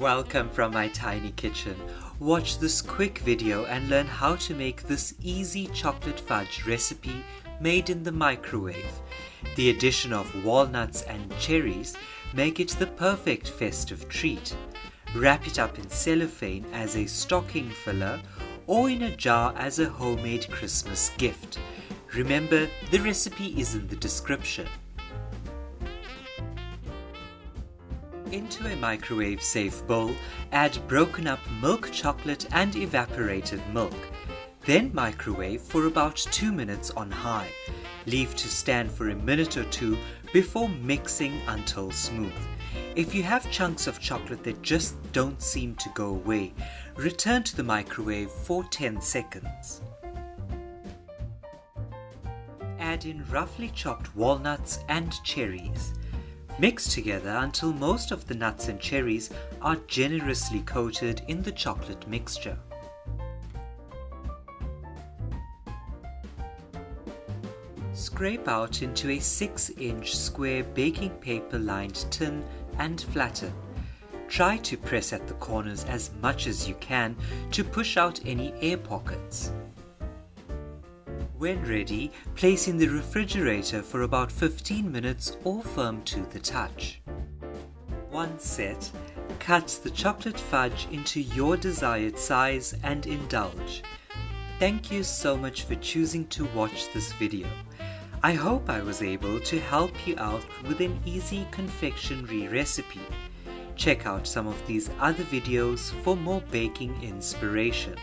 Welcome from my tiny kitchen. Watch this quick video and learn how to make this easy chocolate fudge recipe made in the microwave. The addition of walnuts and cherries make it the perfect festive treat. Wrap it up in cellophane as a stocking filler or in a jar as a homemade Christmas gift. Remember, the recipe is in the description. Into a microwave-safe bowl, add broken up milk chocolate and evaporated milk. Then microwave for about 2 minutes on high. Leave to stand for a minute or two before mixing until smooth. If you have chunks of chocolate that just don't seem to go away, return to the microwave for 10 seconds. Add in roughly chopped walnuts and cherries. Mix together until most of the nuts and cherries are generously coated in the chocolate mixture. Scrape out into a 6-inch square baking paper lined tin and flatten. Try to press at the corners as much as you can to push out any air pockets. When ready, place in the refrigerator for about 15 minutes or firm to the touch. Once set, cut the chocolate fudge into your desired size and indulge. Thank you so much for choosing to watch this video. I hope I was able to help you out with an easy confectionery recipe. Check out some of these other videos for more baking inspiration.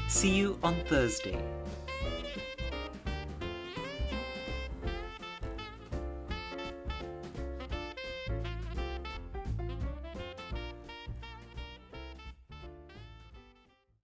See you on Thursday.